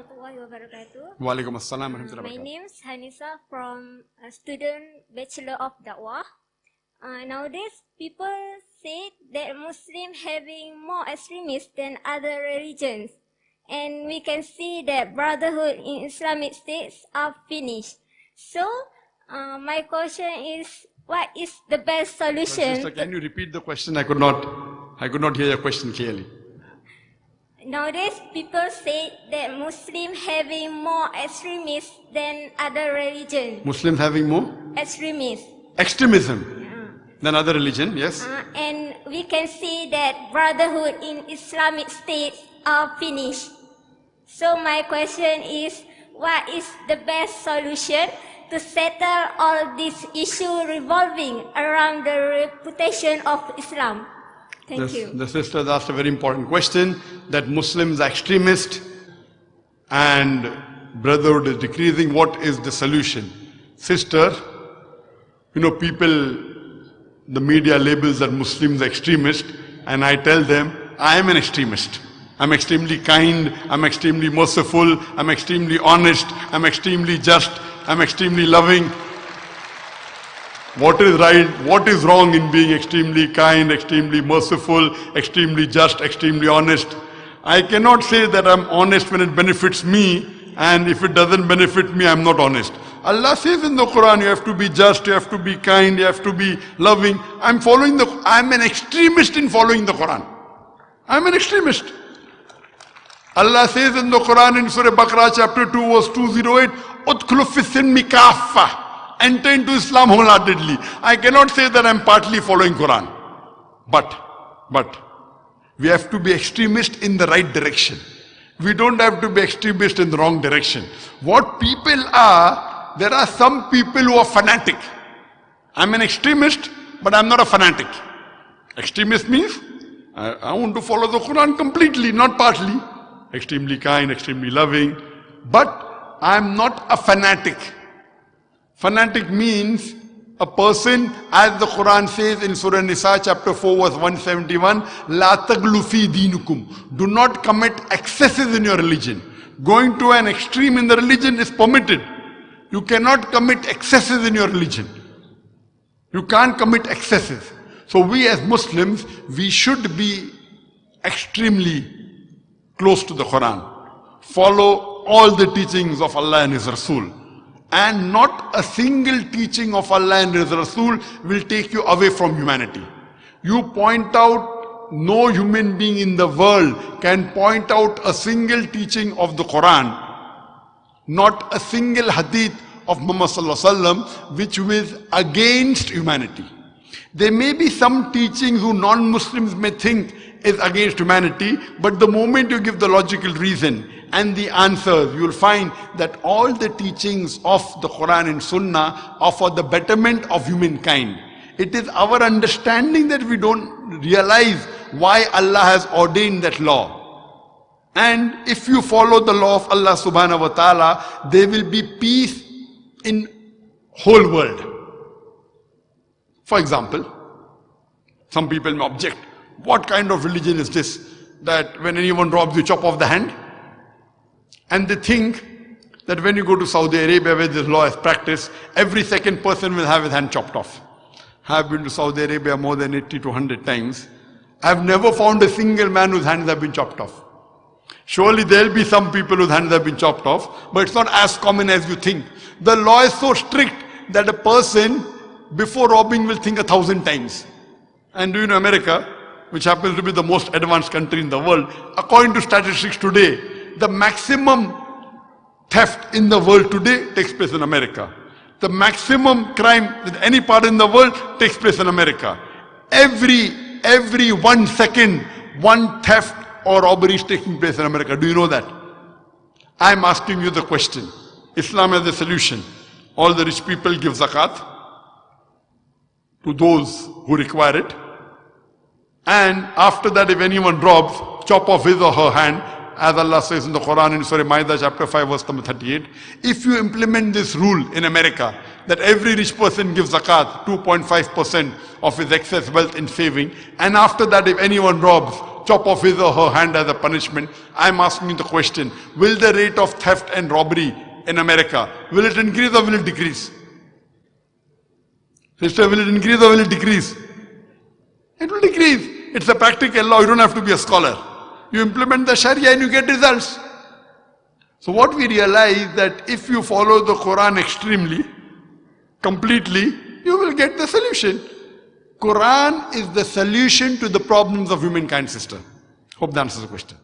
warahmatullahi wabarakatuh. Walaikum assalam warahmatullahi My wabarakatuh. name is Hanisa from student Bachelor of Da'wah. Nowadays, people say that Muslim having more extremists than other religions. And we can see that brotherhood in Islamic states are finished. So, my question is, what is the best solution? Sister, can you repeat the question? I could not hear your question clearly. Nowadays, people say that Muslim having more extremists than other religions. Muslims having more Extremists. extremism than other religion, yes? And we can see that brotherhood in Islamic states are finished. So my question is, what is the best solution to settle all this issue revolving around the reputation of Islam? Thank you. The sister asked a very important question, that Muslims are extremist and brotherhood is decreasing. What is the solution? Sister, people, the media labels that Muslims are extremist, and I tell them, I am an extremist. I'm extremely kind, I'm extremely merciful, I'm extremely honest, I'm extremely just, I'm extremely loving. What is right, what is wrong in being extremely kind, extremely merciful, extremely just, extremely honest? I cannot say that I'm honest when it benefits me, and if it doesn't benefit me, I'm not honest. Allah says in the Quran, you have to be just, you have to be kind, you have to be loving. I'm an extremist in following the Quran. I'm an extremist. Allah says in the Quran in Surah Baqarah chapter 2 verse 208, "Udkhulu fis-silmi kaffa." Enter into Islam wholeheartedly. I cannot say that I'm partly following Quran. But we have to be extremist in the right direction. We don't have to be extremist in the wrong direction. What people are, there are some people who are fanatic. I'm an extremist, but I'm not a fanatic. Extremist means I want to follow the Quran completely, not partly. Extremely kind, extremely loving, but I'm not a fanatic. Fanatic means a person, as the Quran says in Surah Nisa chapter 4 verse 171, La taglu fi dinukum. Do not commit excesses in your religion. Going to an extreme in the religion is permitted. You cannot commit excesses in your religion. You can't commit excesses. So we as Muslims, we should be extremely close to the Quran. Follow all the teachings of Allah and His Rasul. And not a single teaching of Allah and His Rasul will take you away from humanity. You point out, no human being in the world can point out a single teaching of the Quran, not a single hadith of Muhammad Sallallahu Alaihi Wasallam which was against humanity. There may be some teachings who non-Muslims may think is against humanity, but the moment you give the logical reason and the answers, you will find that all the teachings of the Quran and Sunnah are for the betterment of humankind. It is our understanding that we don't realize why Allah has ordained that law. And if you follow the law of Allah subhanahu wa ta'ala, there will be peace in whole world. For example, some people may object, what kind of religion is this? That when anyone robs, you chop off the hand? And they think that when you go to Saudi Arabia where this law is practiced, every second person will have his hand chopped off. I have been to Saudi Arabia more than 80 to 100 times. I have never found a single man whose hands have been chopped off. Surely there will be some people whose hands have been chopped off, but it's not as common as you think. The law is so strict that a person before robbing will think 1,000 times. And do you know America, which happens to be the most advanced country in the world, according to statistics today, the maximum theft in the world today takes place in America. The maximum crime in any part in the world takes place in America. Every 1 second, one theft or robbery is taking place in America. Do you know that? I'm asking you the question. Islam has a solution. All the rich people give zakat to those who require it. And after that, if anyone robs, chop off his or her hand, as Allah says in the Quran in Surah Ma'idah chapter 5 verse number 38. If you implement this rule in America, that every rich person gives zakat, 2.5% of his excess wealth in saving, and after that if anyone robs, chop off his or her hand as a punishment. I'm asking you the question, will the rate of theft and robbery in America, will it increase or will it decrease? Sister, will it increase or will it decrease? It will decrease. It's a practical law. You don't have to be a scholar. You implement the Sharia and you get results. So what we realize that if you follow the Quran extremely, completely, you will get the solution. Quran is the solution to the problems of humankind, sister. Hope that answers the question.